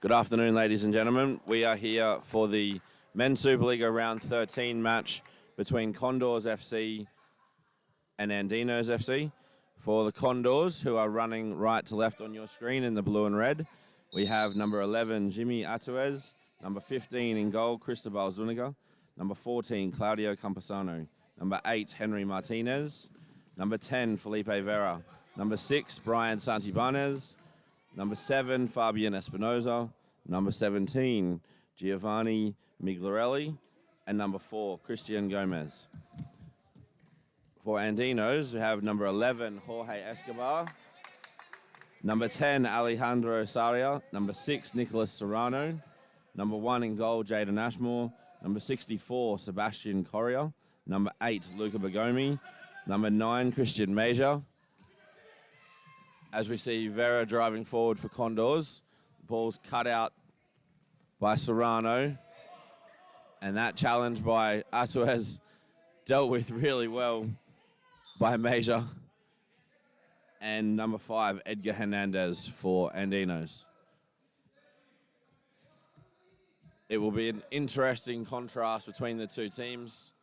Good afternoon, ladies and gentlemen. We are here for the Men's Supa-Liga Round 13 match between Condors FC and Andinos FC. For the Condors, who are running right to left on your screen in the blue and red, we have number 11, Jimmy Atuez, number 15 in goal, Cristobal Zuniga, number 14, Claudio Campesano, number 8, Henry Martinez, number 10, Felipe Vera, number 6, Brian Santibanez, number 7, Fabian Espinoza, number 17, Giovanni Migliorelli, and number 4, Christian Gomez. For Andinos, we have number 11, Jorge Escobar, number 10, Alejandro Saria, number 6, Nicholas Serrano, number 1 in goal, Jaden Ashmore, number 64, Sebastian Correa, number 8, Luca Bagomi, number 9, Christian Major. As we see Vera driving forward for Condors, the ball's cut out by Serrano, and that challenge by Atuez dealt with really well by Major. And number 5, Edgar Hernandez for Andinos. It will be an interesting contrast between the two teams,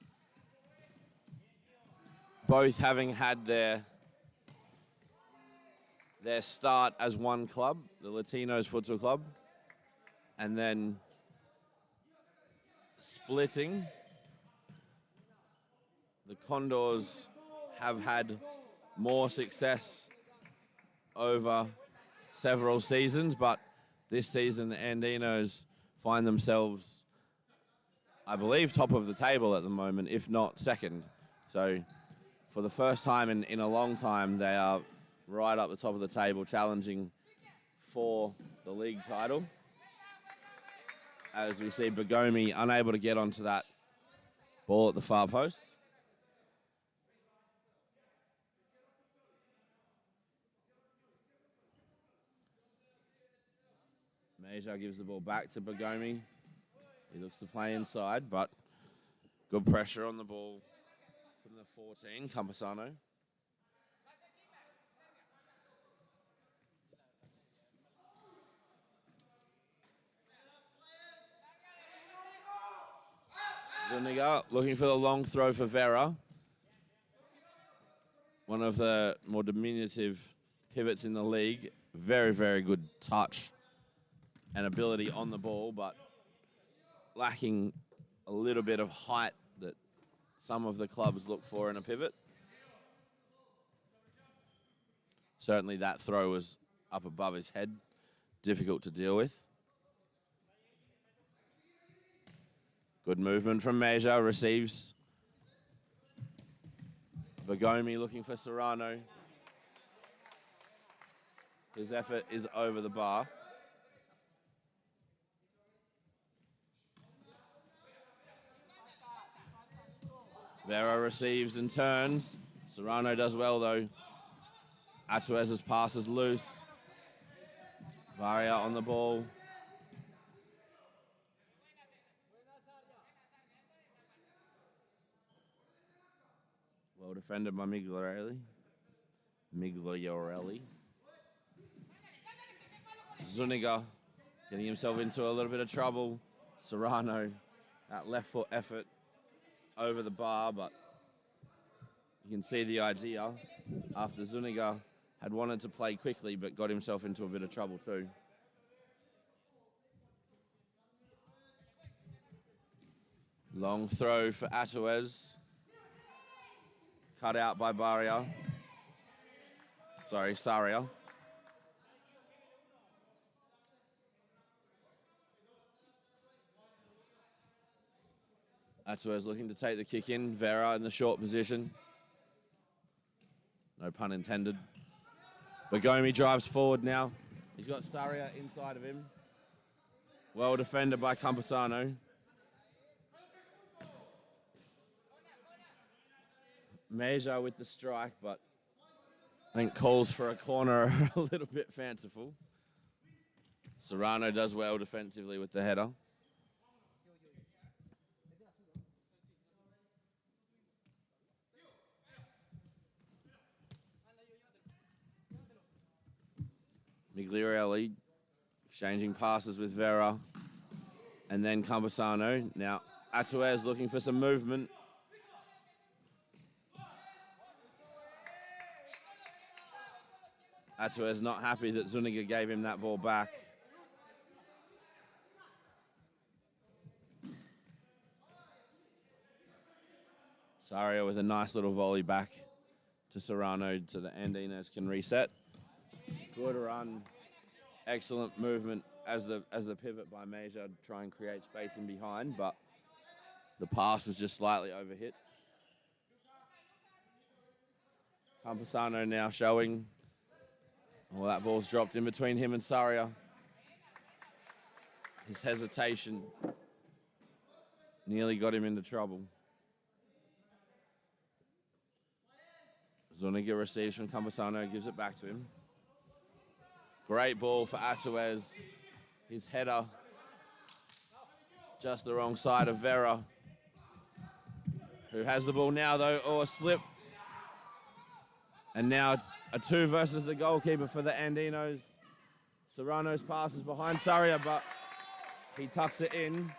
both having had their start as one club, the Latinos Futsal Club, and then splitting. The Condors have had more success over several seasons, but this season the Andinos find themselves, I believe, top of the table at the moment, if not second. So for the first time in a long time, they are right up the top of the table, challenging for the league title. As we see Bagomi unable to get onto that ball at the far post. Major gives the ball back to Bagomi. He looks to play inside, but good pressure on the ball from the 14, Campesano. Zuniga looking for the long throw for Vera. One of the more diminutive pivots in the league. Very, very good touch and ability on the ball, but lacking a little bit of height that some of the clubs look for in a pivot. Certainly that throw was up above his head, difficult to deal with. Good movement from Major, receives. Bagomi looking for Serrano. His effort is over the bar. Vera receives and turns. Serrano does well though. Atuez's pass is loose. Varia on the ball. Well defended by Migliorelli. Zuniga getting himself into a little bit of trouble. Serrano, that left foot effort over the bar, but you can see the idea after Zuniga had wanted to play quickly but got himself into a bit of trouble too. Long throw for Atuez. Cut out by Saria. Atuez looking to take the kick in. Vera in the short position. No pun intended. Bagomi drives forward now. He's got Saria inside of him. Well defended by Campesano. Major with the strike, but I think calls for a corner are a little bit fanciful. Serrano does well defensively with the header. Migliorelli Exchanging passes with Vera. And then Campusano. Now, Atuez looking for some movement. Atuez not happy that Zuniga gave him that ball back. Sario with a nice little volley back to Serrano so the Andinos can reset. Good run. Excellent movement as the pivot by Major to try and create space in behind, but the pass was just slightly overhit. Campusano now showing. Well, that ball's dropped in between him and Saria. His hesitation nearly got him into trouble. Zuniga receives from Campusano, gives it back to him. Great ball for Atuez. His header just the wrong side of Vera, who has the ball now though. Oh, a slip. And now a 2 versus the goalkeeper for the Andinos. Serrano's pass is behind Saria, but he tucks it in.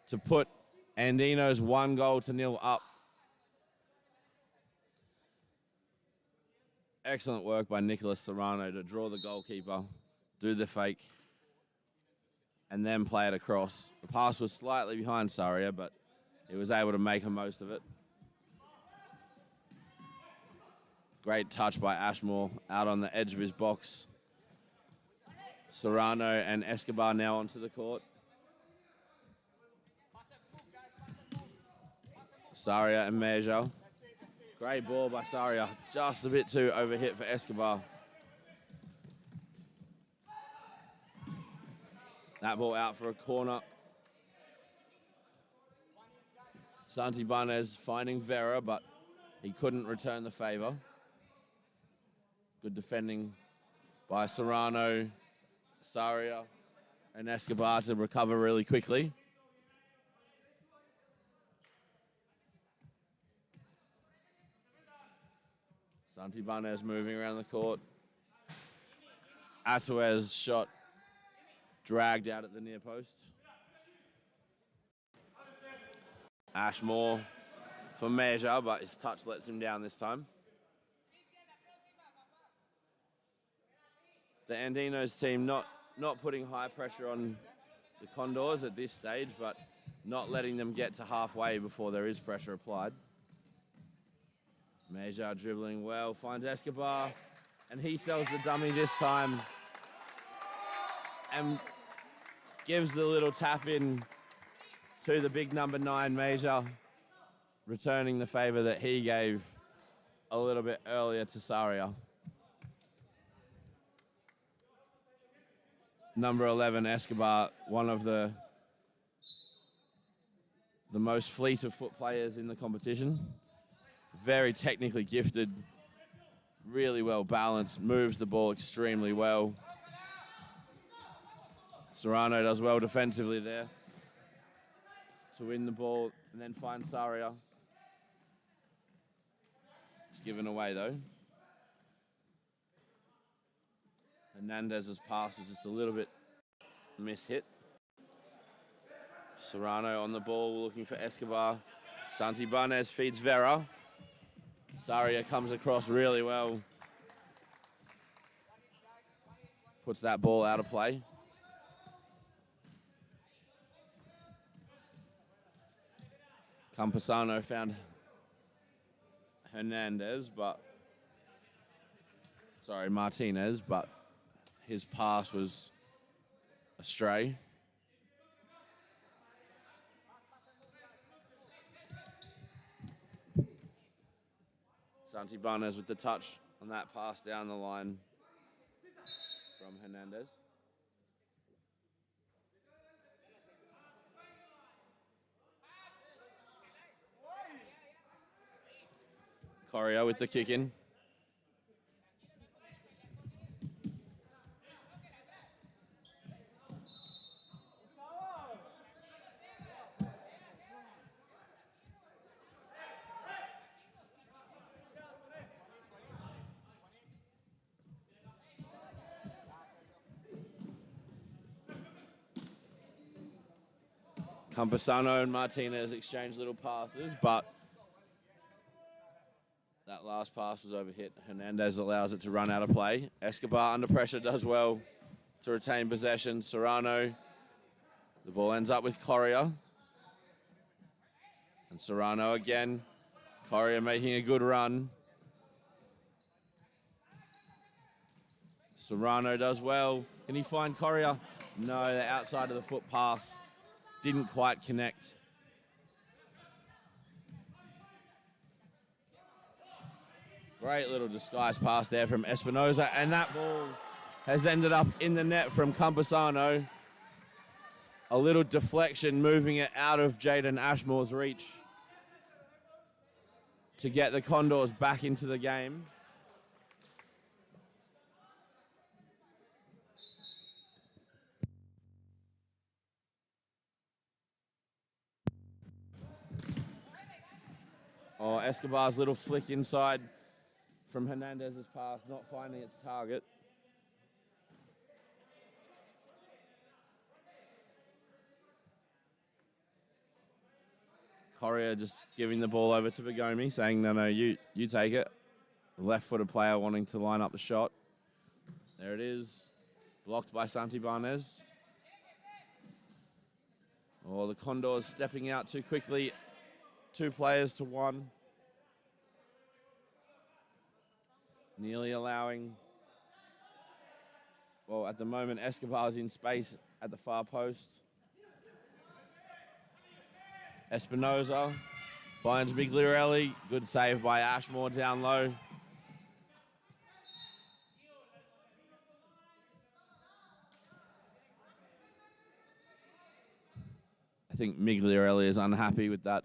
To put Andinos 1-0 up. Excellent work by Nicholas Serrano to draw the goalkeeper, do the fake, and then play it across. The pass was slightly behind Saria, but he was able to make the most of it. Great touch by Ashmore out on the edge of his box. Serrano and Escobar now onto the court. Saria and Meja. Great ball by Saria. Just a bit too overhit for Escobar. That ball out for a corner. Santibanez finding Vera, but he couldn't return the favor. Good defending by Serrano, Saria, and Escobar to recover really quickly. Santibanez moving around the court. Atuez shot dragged out at the near post. Ashmore for Measure, but his touch lets him down this time. The Andinos team not putting high pressure on the Condors at this stage, but not letting them get to halfway before there is pressure applied. Meja dribbling well, finds Escobar, and he sells the dummy this time and gives the little tap in to the big number 9, Meja, returning the favor that he gave a little bit earlier to Saria. Number 11, Escobar, one of the most fleet of foot players in the competition. Very technically gifted, really well balanced, moves the ball extremely well. Serrano does well defensively there to win the ball and then find Saria. It's given away though. Hernandez's pass was just a little bit mishit. Serrano on the ball looking for Escobar. Santibanez feeds Vera. Saria comes across really well. Puts that ball out of play. Campusano found Martinez, but his pass was astray. Santibanez with the touch on that pass down the line from Hernandez. Coria with the kick in. Campesano and Martinez exchange little passes, but that last pass was overhit. Hernandez allows it to run out of play. Escobar under pressure does well to retain possession. Serrano, the ball ends up with Correa. And Serrano again. Correa making a good run. Serrano does well. Can he find Correa? No, the outside of the foot pass didn't quite connect. Great little disguise pass there from Espinoza, and that ball has ended up in the net from Campesano. A little deflection, moving it out of Jaden Ashmore's reach to get the Condors back into the game. Oh, Escobar's little flick inside from Hernandez's pass, not finding its target. Correa just giving the ball over to Begomi, saying, no, you take it. Left-footed player wanting to line up the shot. There it is. Blocked by Santibanez. Oh, the Condors stepping out too quickly. 2 players to 1. Nearly allowing, well, at the moment, Escobar's in space at the far post. Espinoza finds Migliorelli. Good save by Ashmore down low. I think Migliorelli is unhappy with that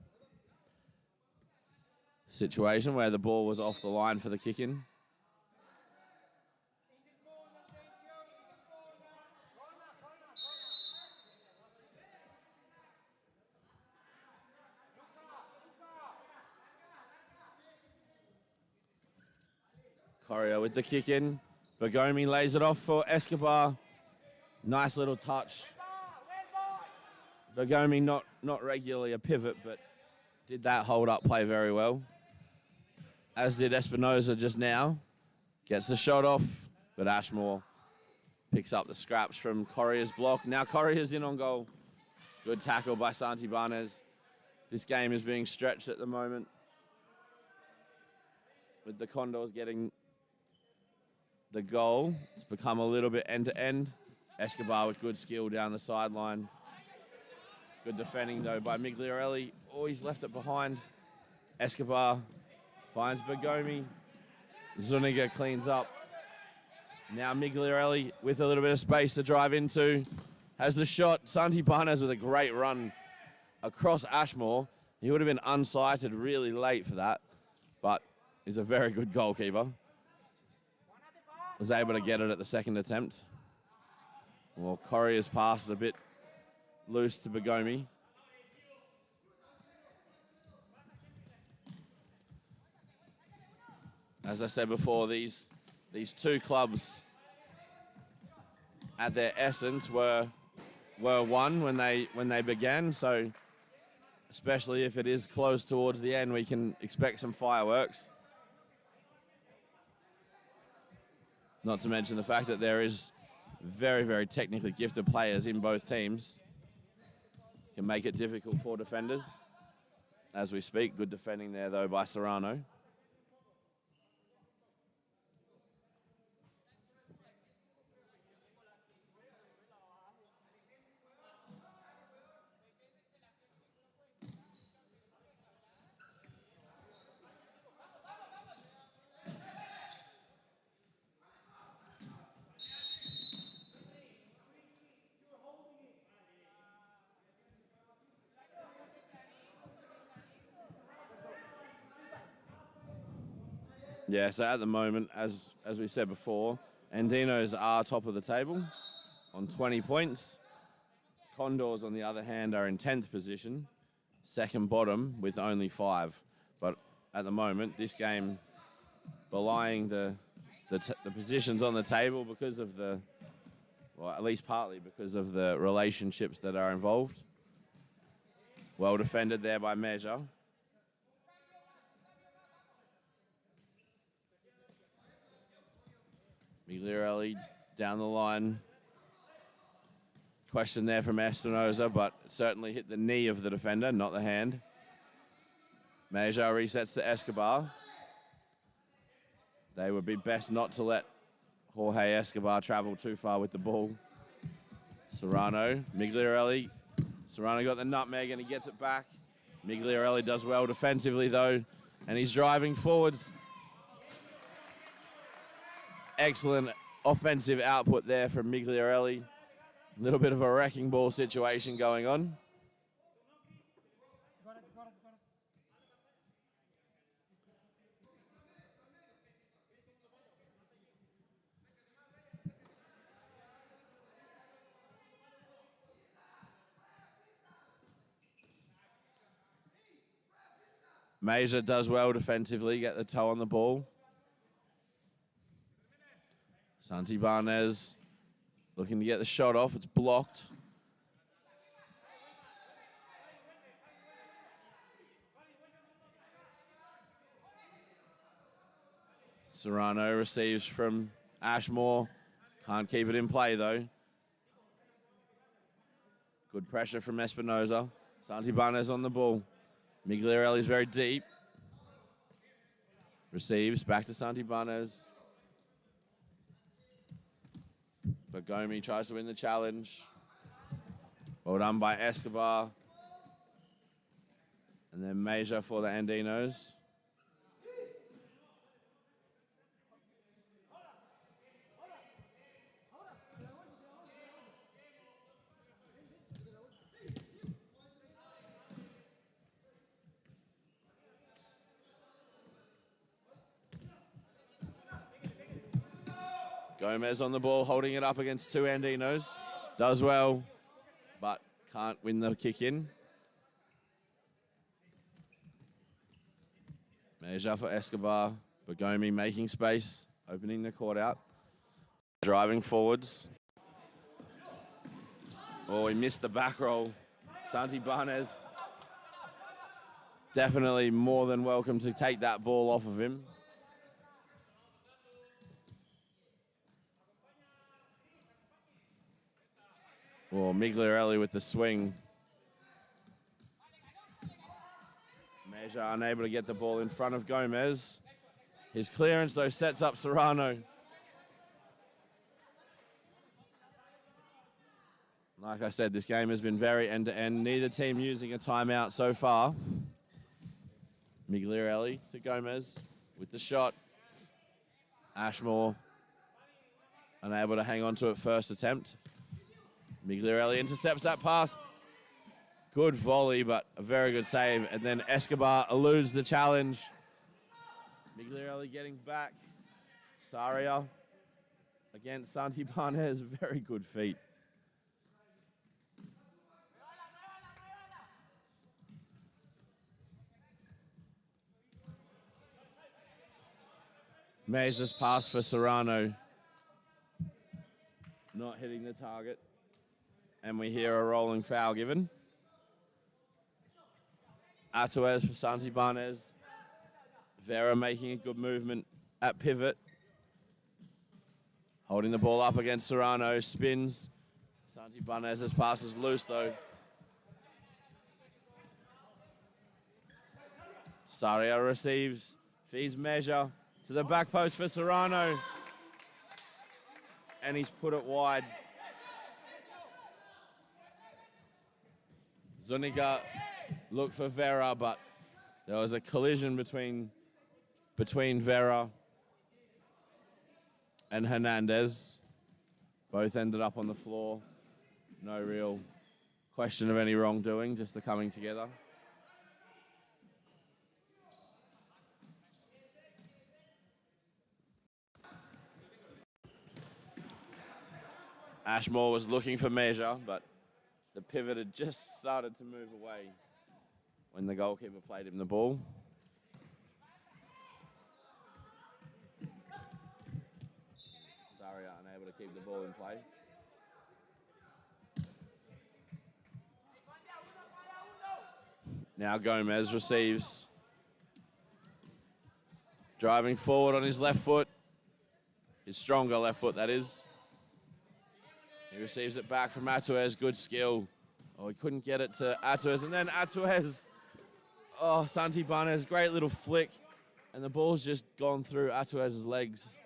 situation where the ball was off the line for the kick-in. Correa with the kick in. Begomi lays it off for Escobar. Nice little touch. Begomi not regularly a pivot, but did that hold up play very well. As did Espinoza just now. Gets the shot off, but Ashmore picks up the scraps from Correa's block. Now Correa's in on goal. Good tackle by Santibanez. This game is being stretched at the moment, with the Condors getting the goal. It's become a little bit end-to-end. Escobar with good skill down the sideline. Good defending, though, by Migliorelli. Oh, he's left it behind. Escobar finds Begomi. Zuniga cleans up. Now Migliorelli with a little bit of space to drive into. Has the shot. Santibanez with a great run across Ashmore. He would have been unsighted really late for that, but he's a very good goalkeeper. Was able to get it at the second attempt. Well, Correa's pass is a bit loose to Begomi. As I said before, these 2 clubs at their essence were one when they began, so especially if it is close towards the end, we can expect some fireworks. Not to mention the fact that there is very, very technically gifted players in both teams. Can make it difficult for defenders. As we speak, good defending there, though, by Serrano. Yeah, so at the moment, as we said before, Andinos are top of the table on 20 points. Condors, on the other hand, are in 10th position, second bottom with only 5. But at the moment, this game belying the positions on the table because of well, at least partly because of the relationships that are involved. Well defended there by Measure. Migliorelli down the line. Question there from Espinosa, but certainly hit the knee of the defender, not the hand. Measure resets to Escobar. They would be best not to let Jorge Escobar travel too far with the ball. Serrano, Migliorelli. Serrano got the nutmeg and he gets it back. Migliorelli does well defensively though, and he's driving forwards. Excellent offensive output there from Migliorelli. A little bit of a wrecking ball situation going on. Meza does well defensively, get the toe on the ball. Santibanez looking to get the shot off. It's blocked. Serrano receives from Ashmore. Can't keep it in play, though. Good pressure from Espinosa. Santibanez on the ball. Migliorelli's very deep. Receives back to Santibanez. But Gomi tries to win the challenge. Well done by Escobar. And then Measure for the Andinos. Gomez on the ball, holding it up against two Andinos. Does well, but can't win the kick in. Measure for Escobar. Bagomi making space, opening the court out. Driving forwards. Oh, he missed the back roll. Santibanez definitely more than welcome to take that ball off of him. Oh, Migliorelli with the swing. Measure unable to get the ball in front of Gomez. His clearance, though, sets up Serrano. Like I said, this game has been very end-to-end. Neither team using a timeout so far. Migliorelli to Gomez with the shot. Ashmore unable to hang on to it first attempt. Migliorelli intercepts that pass. Good volley, but a very good save. And then Escobar eludes the challenge. Migliorelli getting back. Saria against Santibanez. Very good feet. Measures pass for Serrano. Not hitting the target. And we hear a rolling foul given. Atuez for Santibanez. Vera making a good movement at pivot. Holding the ball up against Serrano. Spins. Santibanez's pass is loose, though. Saria receives. Feeds Measure to the back post for Serrano. And he's put it wide. Zuniga looked for Vera, but there was a collision between Vera and Hernandez. Both ended up on the floor. No real question of any wrongdoing, just the coming together. Ashmore was looking for Measure, but the pivot had just started to move away when the goalkeeper played him the ball. Saria unable to keep the ball in play. Now Gomez receives. Driving forward on his left foot. His stronger left foot, that is. He receives it back from Atuez. Good skill. Oh, he couldn't get it to Atuez. And then Atuez. Oh, Santibanez, great little flick. And the ball's just gone through Atuez's legs.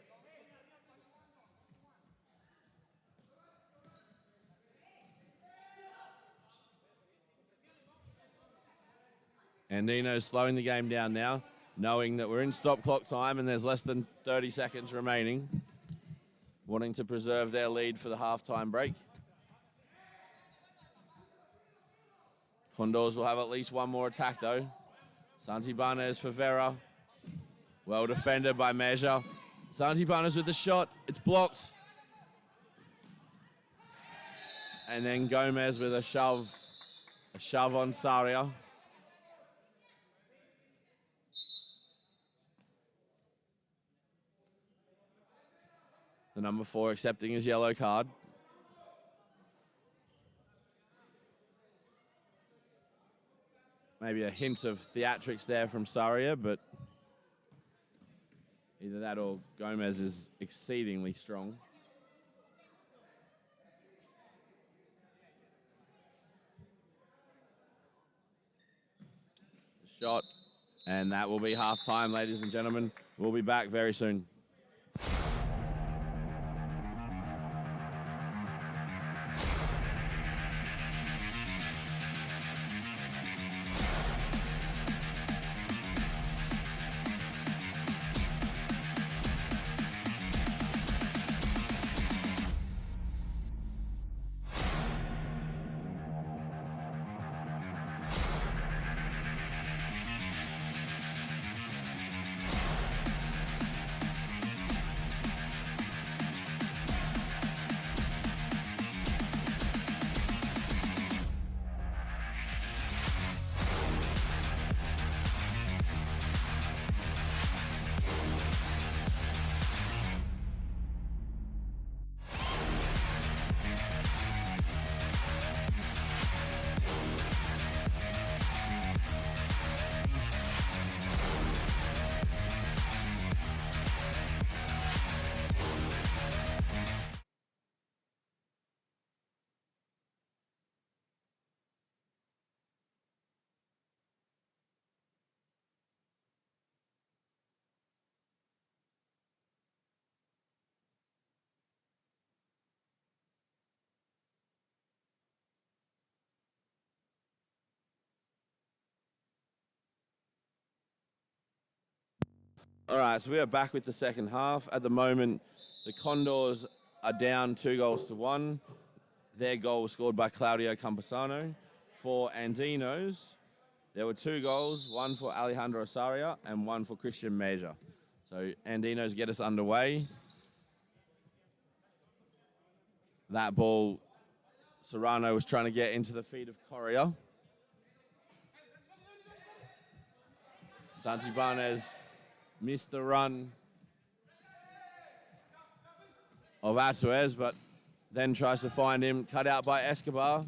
Andino's slowing the game down now, knowing that we're in stop clock time and there's less than 30 seconds remaining, wanting to preserve their lead for the halftime break. Condors will have at least one more attack though. Santibanez for Vera. Well defended by Measure. Santibanez with the shot. It's blocked. And then Gomez with a shove. A shove on Saria. The number 4 accepting his yellow card. Maybe a hint of theatrics there from Saria, but either that or Gomez is exceedingly strong. Shot, and that will be half-time, ladies and gentlemen. We'll be back very soon. All right, so we are back with the second half. At the moment, the Condors are down 2-1. Their goal was scored by Claudio Campesano. For Andinos, there were 2 goals, one for Alejandro Saria and one for Christian Measure. So Andinos get us underway. That ball, Serrano was trying to get into the feet of Correa. Santibanez missed the run of Atuez, but then tries to find him, cut out by Escobar.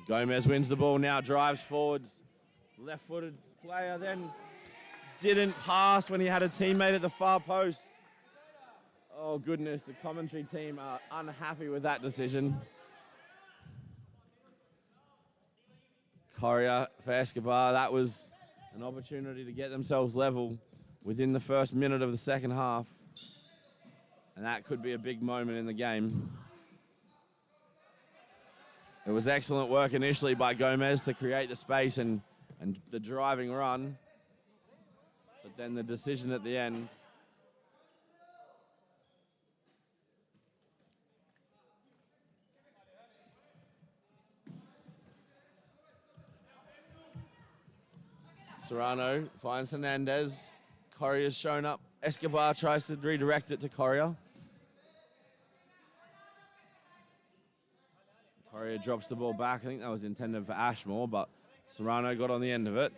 Gomez wins the ball now, drives forwards. Left-footed player then didn't pass when he had a teammate at the far post. Oh, goodness, the commentary team are unhappy with that decision. Correa for Escobar, that was an opportunity to get themselves level within the first minute of the second half. And that could be a big moment in the game. It was excellent work initially by Gomez to create the space and the driving run. But then the decision at the end. Serrano finds Hernandez. Correa's shown up. Escobar tries to redirect it to Correa. Correa drops the ball back. I think that was intended for Ashmore, but Serrano got on the end of it.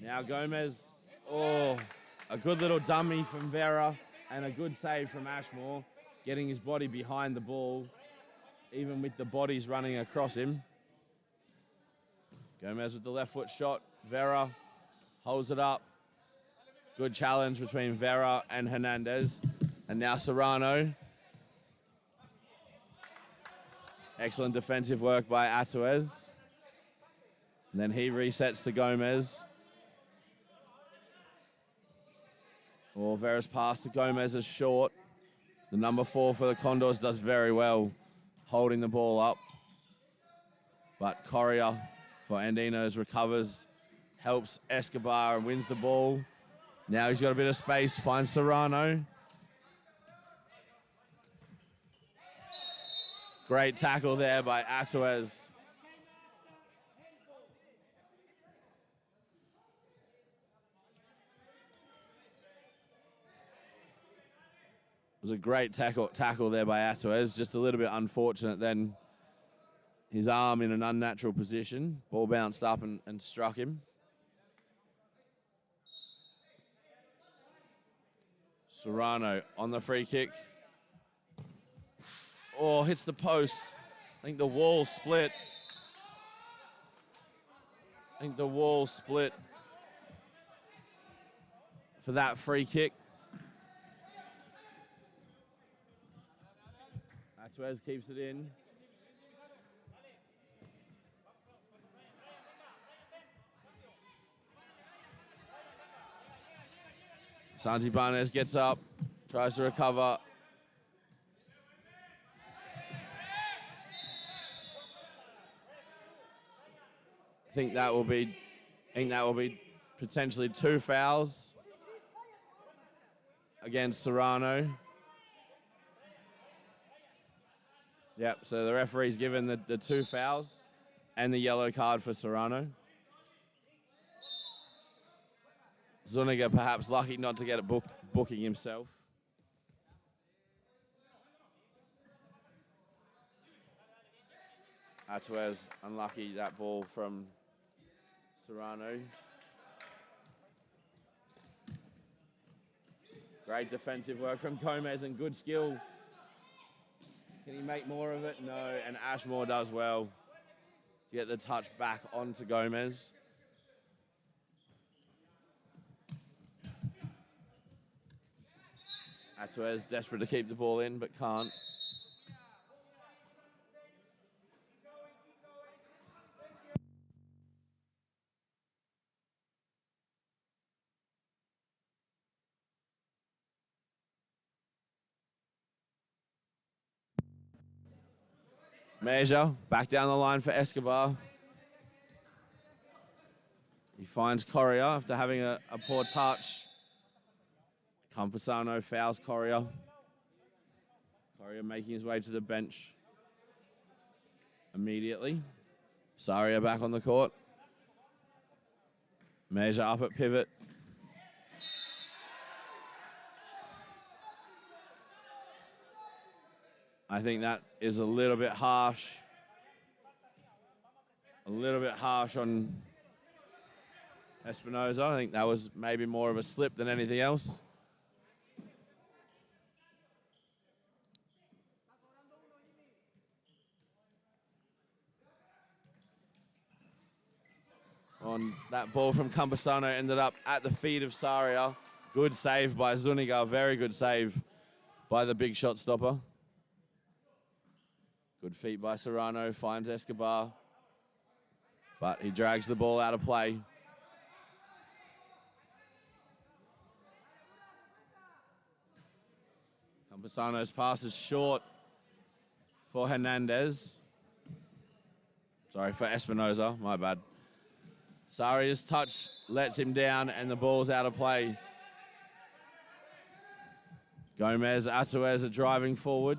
Now Gomez. Oh, a good little dummy from Vera and a good save from Ashmore. getting his body behind the ball, even with the bodies running across him. Gomez with the left foot shot. Vera holds it up. Good challenge between Vera and Hernandez. And now Serrano. Excellent defensive work by Atuez. And then he resets to Gomez. Vera's pass to Gomez is short. The number 4 for the Condors does very well holding the ball up. But Correa for Andinos recovers, helps Escobar and wins the ball. Now he's got a bit of space, finds Serrano. Great tackle there by Atuez. It was a great tackle there by Atuez, just a little bit unfortunate then. His arm in an unnatural position. Ball bounced up and struck him. Serrano on the free kick. Oh, hits the post. I think the wall split. For that free kick. Atuez keeps it in. Santibanez gets up, tries to recover. I think that will be potentially 2 fouls against Serrano. Yep, so the referee's given the 2 fouls and the yellow card for Serrano. Zuniga perhaps lucky not to get it booking himself. Atuez unlucky, that ball from Serrano. Great defensive work from Gomez and good skill. Can he make more of it? No, and Ashmore does well to get the touch back onto Gomez. Atuez desperate to keep the ball in, but can't. Measure back down the line for Escobar. He finds Correa after having a poor touch. Campusano fouls Correa. Correa making his way to the bench immediately. Saria back on the court. Measure up at pivot. I think that is a little bit harsh. A little bit harsh on Espinoza. I think that was maybe more of a slip than anything else. On that ball from Campusano ended up at the feet of Saria. Good save by Zuniga. Very good save by the big shot stopper. Good feet by Serrano. Finds Escobar. But he drags the ball out of play. Campusano's pass is short for Hernandez. Sorry, for Espinoza. My bad. Saria's touch lets him down and the ball's out of play. Gomez, Atuez are driving forward.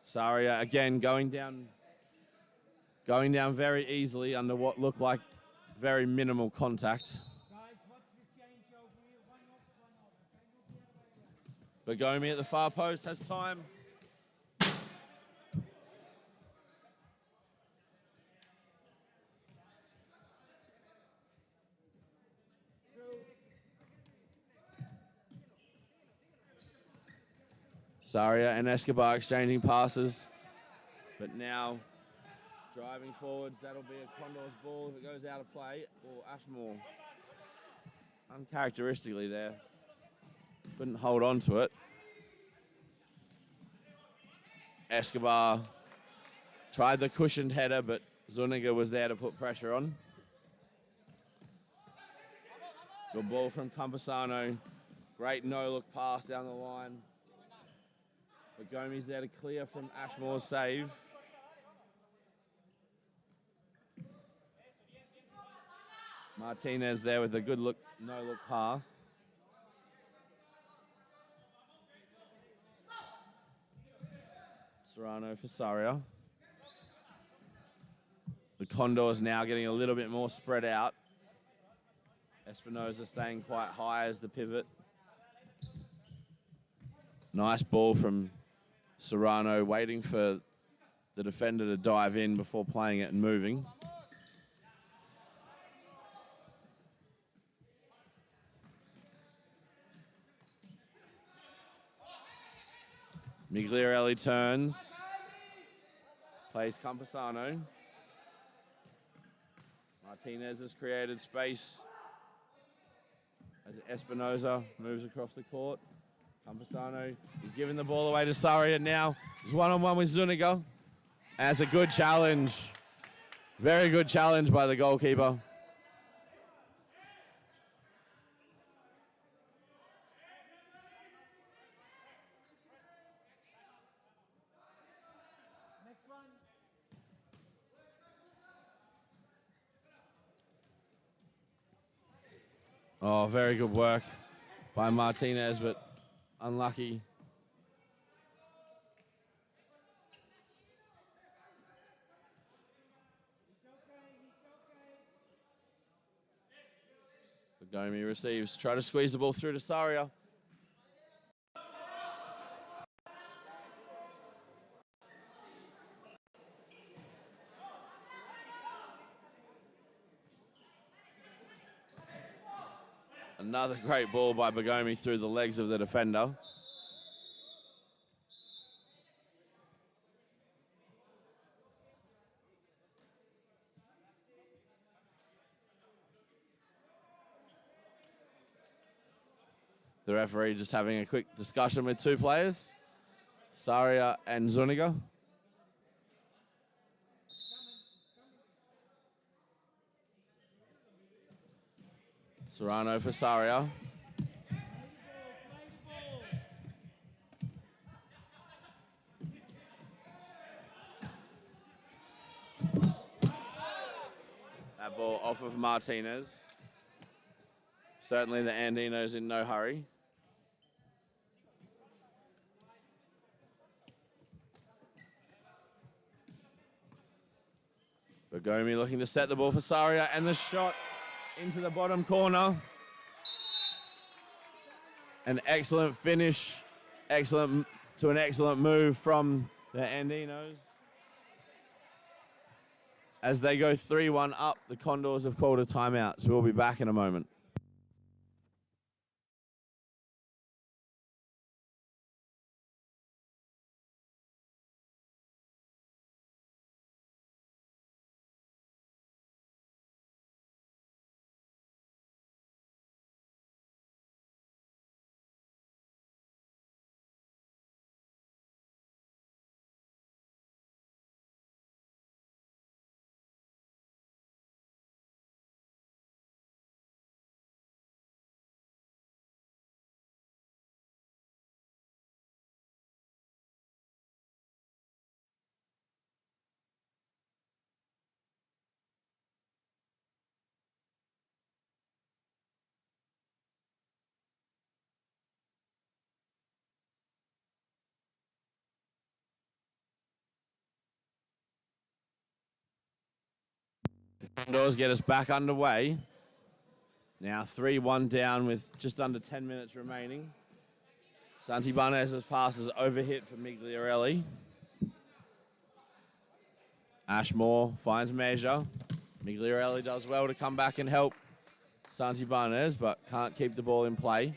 Saria again going down very easily under what looked like very minimal contact. Bagomi at the far post has time. Saria and Escobar exchanging passes. But now, driving forwards, that'll be a Condors ball if it goes out of play. Or Ashmore, uncharacteristically there, couldn't hold on to it. Escobar tried the cushioned header, but Zuniga was there to put pressure on. Good ball from Campasano. Great no-look pass down the line. But Gomi's there to clear from Ashmore's save. Martinez there with a good look, no-look pass. Serrano for Saria. The Condors now getting a little bit more spread out. Espinosa staying quite high as the pivot. Nice ball from Serrano, waiting for the defender to dive in before playing it and moving. Migliorelli turns, plays Campasano. Martinez has created space as Espinosa moves across the court. Campasano, he's giving the ball away to Saria now. He's one-on-one with Zuniga. And that's a good challenge. Very good challenge by the goalkeeper. Oh, very good work by Martinez, but unlucky. Gomi receives, try to squeeze the ball through to Saria. Another great ball by Bagomi through the legs of the defender. The referee just having a quick discussion with two players, Saria and Zuniga. Serrano for Saria. That ball off of Martinez. Certainly the Andinos in no hurry. Bagomi looking to set the ball for Saria, and the shot into the bottom corner. An excellent finish, an excellent move from the Andinos. As they go 3-1 up, the Condors have called a timeout, so we'll be back in a moment. Condors get us back underway. Now 3-1 down with just under 10 minutes remaining. Santibanez's pass is overhit for Migliorelli. Ashmore finds measure. Migliorelli does well to come back and help Santibanez, but can't keep the ball in play.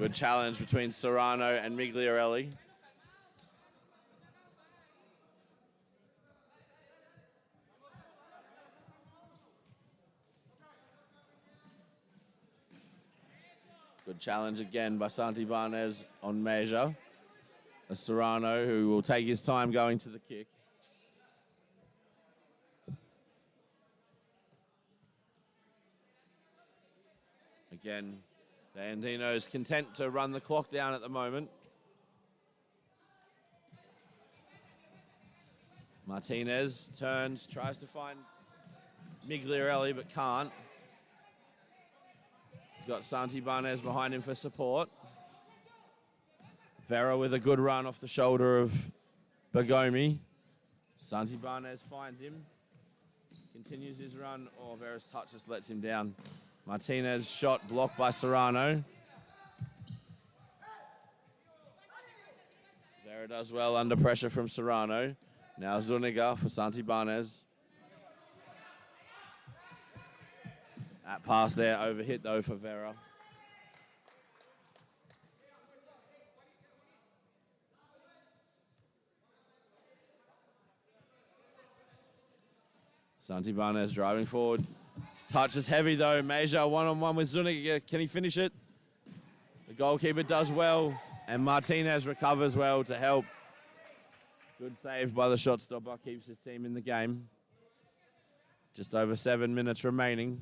Good challenge between Serrano and Migliorelli. Good challenge again by Santibanez on measure. A Serrano who will take his time going to the kick. Again, the Andinos content to run the clock down at the moment. Martinez turns, tries to find Migliorelli, but can't. He's got Santibanez behind him for support. Vera with a good run off the shoulder of Bergomi. Santibanez finds him. Continues his run. Oh, Vera's touch just lets him down. Martinez shot blocked by Serrano. Vera does well under pressure from Serrano. Now Zuniga for Santibanez. That pass there overhit though for Vera. Santibanez driving forward. Touch is heavy though. Measure one-on-one with Zuniga. Can he finish it? The goalkeeper does well. And Martinez recovers well to help. Good save by the shot stopper. Keeps his team in the game. Just over 7 minutes remaining.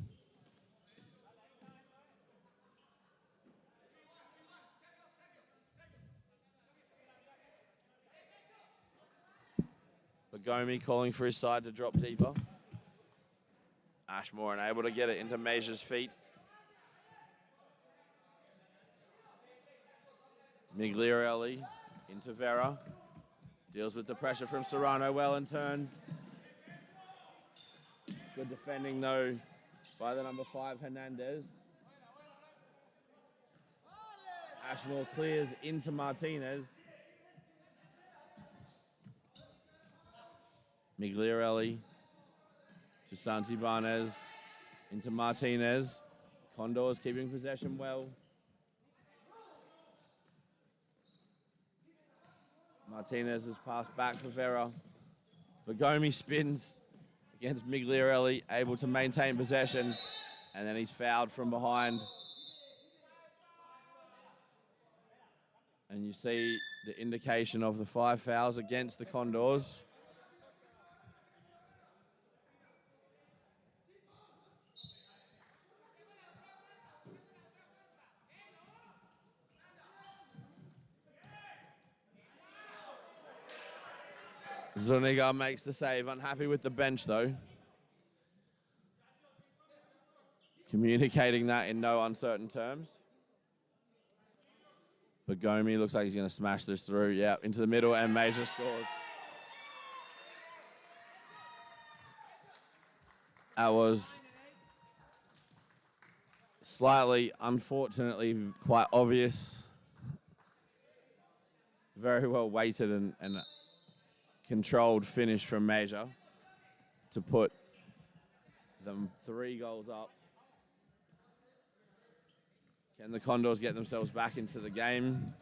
Bergomi calling for his side to drop deeper. Ashmore unable to get it into Measure's feet. Migliorelli into Vera. Deals with the pressure from Serrano well and turns. Good defending though by the number 5, Hernandez. Ashmore clears into Martinez. Migliorelli to Santibanez, into Martinez. Condors keeping possession well. Martinez has passed back for Vera. Bergomi spins against Migliorelli, able to maintain possession, and then he's fouled from behind. And you see the indication of the 5 fouls against the Condors. Zuniga makes the save. Unhappy with the bench, though. Communicating that in no uncertain terms. Bergomi looks like he's going to smash this through. Yeah, into the middle, and Major scores. That was slightly, unfortunately, quite obvious. Very well weighted and controlled finish from Major to put them 3 goals up. Can the Condors get themselves back into the game?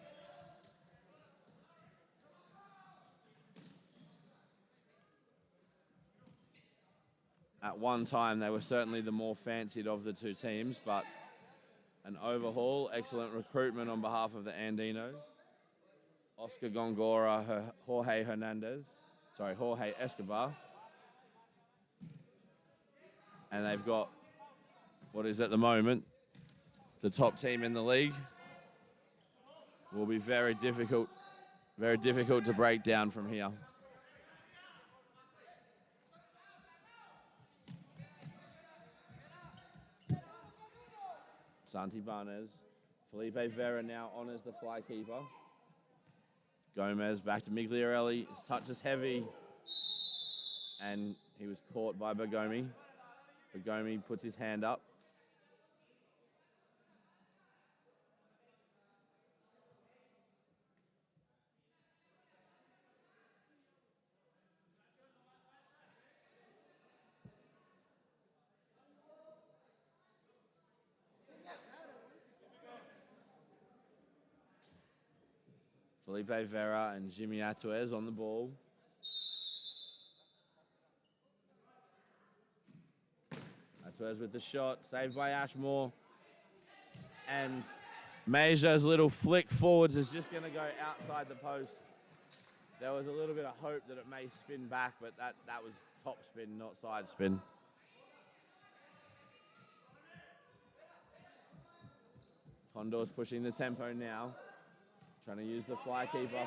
At one time, they were certainly the more fancied of the 2 teams, but an overhaul, excellent recruitment on behalf of the Andinos. Oscar Gongora, Jorge Escobar. And they've got what is at the moment the top team in the league. Will be very difficult to break down from here. Santibanez. Felipe Vera now honours the fly keeper. Gomez back to Migliorelli. His touch is heavy. And he was caught by Bergomi. Bergomi puts his hand up. Felipe Vera and Jimmy Atuez on the ball. Atuez with the shot, saved by Ashmore. And Major's little flick forwards is just going to go outside the post. There was a little bit of hope that it may spin back, but that was top spin, not side spin. Condors pushing the tempo now, trying to use the fly keeper.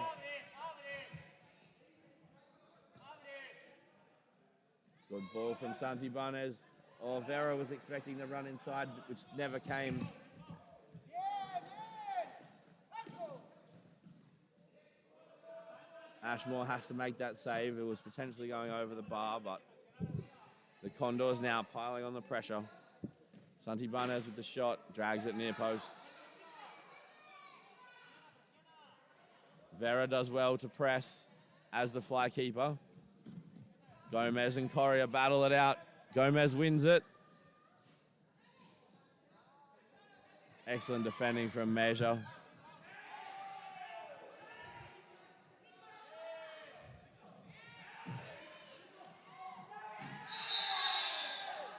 Good ball from Santibanez. Oh, Vera was expecting the run inside, which never came. Ashmore has to make that save. It was potentially going over the bar, but the Condors now piling on the pressure. Santibanez with the shot, drags it near post. Vera does well to press as the fly keeper. Gomez and Correa battle it out. Gomez wins it. Excellent defending from Measure.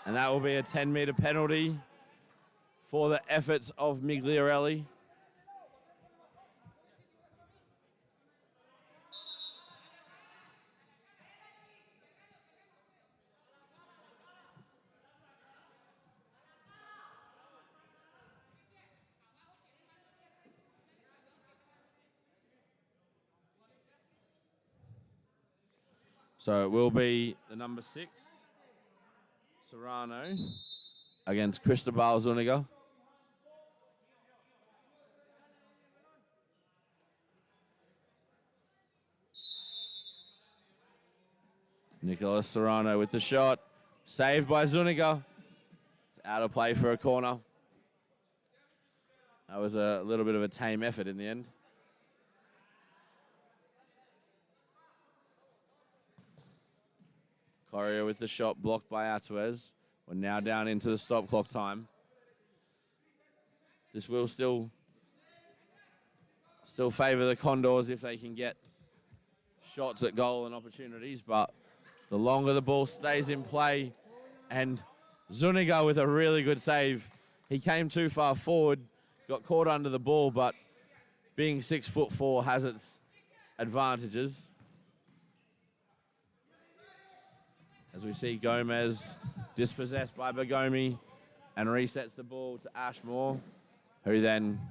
And that will be a 10-meter penalty for the efforts of Migliorelli. So it will be the number 6, Serrano, against Cristobal Zuniga. Nicolas Serrano with the shot. Saved by Zuniga. It's out of play for a corner. That was a little bit of a tame effort in the end. Correa with the shot blocked by Atuez. We're now down into the stop clock time. This will still favor the Condors if they can get shots at goal and opportunities, but the longer the ball stays in play, and Zuniga with a really good save. He came too far forward, got caught under the ball, but being 6'4" has its advantages. As we see Gomez dispossessed by Bagomi and resets the ball to Ashmore, who then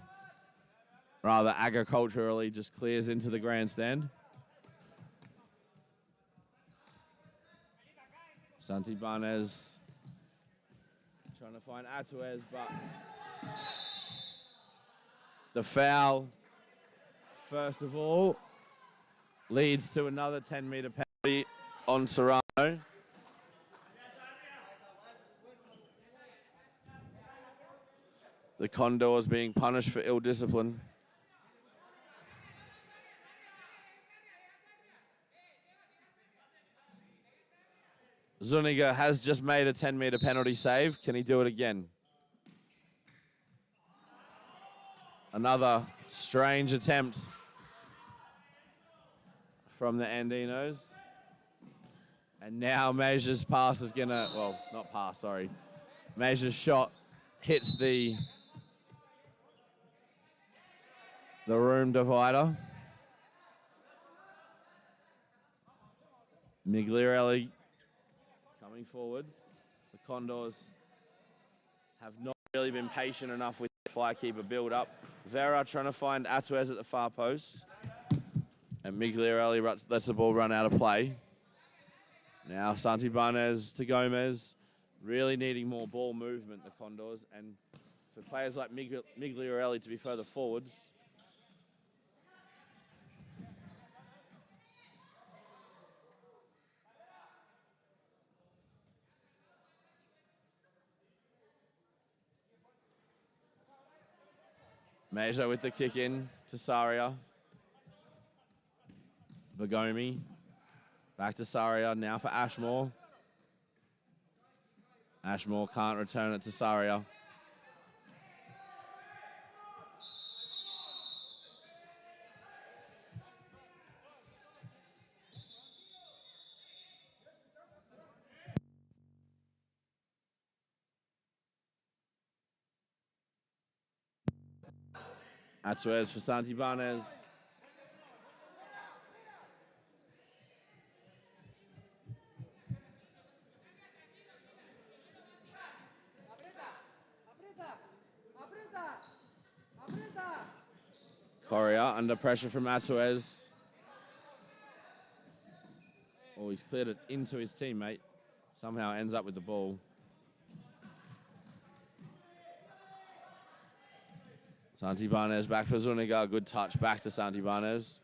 rather agriculturally just clears into the grandstand. Santibanez trying to find Atuez, but the foul, first of all, leads to another 10-meter penalty on Serrano. The Condors being punished for ill discipline. Zuniga has just made a 10-meter penalty save. Can he do it again? Another strange attempt from the Andinos. And now Major's pass is gonna, well, not pass, sorry. Major's shot hits the room divider. Migliorelli coming forwards. The Condors have not really been patient enough with the fly keeper build up. Vera trying to find Atuez at the far post. And Migliorelli lets the ball run out of play. Now Santibanez to Gomez. Really needing more ball movement, the Condors. And for players like Migliorelli to be further forwards, Major with the kick in to Saria. Bagomi. Back to Saria, now for Ashmore. Ashmore can't return it to Saria. Atuez for Santibanez. Correa under pressure from Atuez. Oh, he's cleared it into his teammate. Somehow ends up with the ball. Santibanez back for Zuniga. Good touch back to Santibanez.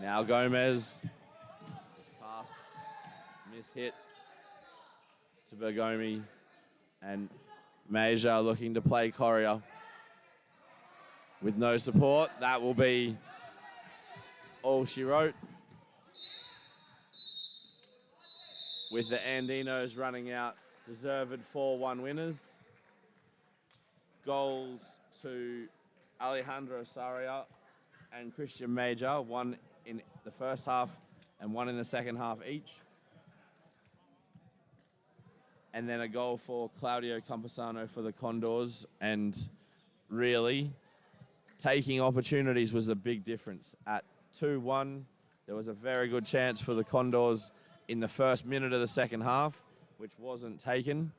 Now Gomez. Just pass. Miss hit to Bergomi. And Meja looking to play Correa. With no support. That will be all she wrote. With the Andinos running out deserved 4-1 winners. Goals to Alejandro Saria and Christian Major, one in the first half and one in the second half each. And then a goal for Claudio Campesano for the Condors. And really, taking opportunities was a big difference. At 2-1, there was a very good chance for the Condors in the first minute of the second half, which wasn't taken.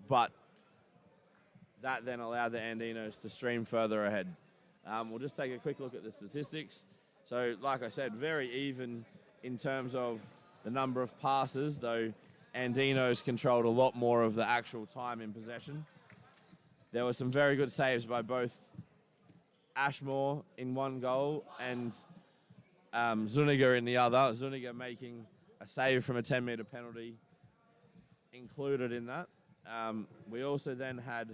But that then allowed the Andinos to stream further ahead. We'll just take a quick look at the statistics. So, like I said, very even in terms of the number of passes, though Andinos controlled a lot more of the actual time in possession. There were some very good saves by both Ashmore in one goal and Zuniga in the other. Zuniga making a save from a 10-metre penalty included in that. We also then had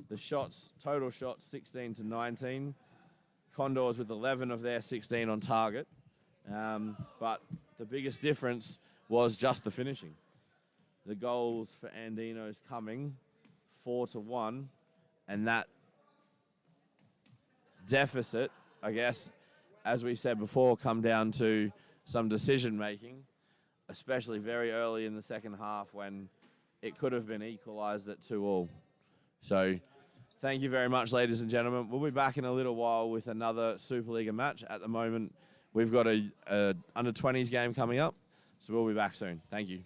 the shots, total shots 16 to 19. Condors with 11 of their 16 on target. But the biggest difference was just the finishing. The goals for Andinos coming 4-1, and that deficit, I guess, as we said before, come down to some decision making, especially very early in the second half when it could have been equalised at 2-2. So thank you very much, ladies and gentlemen. We'll be back in a little while with another Supa-Liga match. At the moment, we've got a under-20s game coming up, so we'll be back soon. Thank you.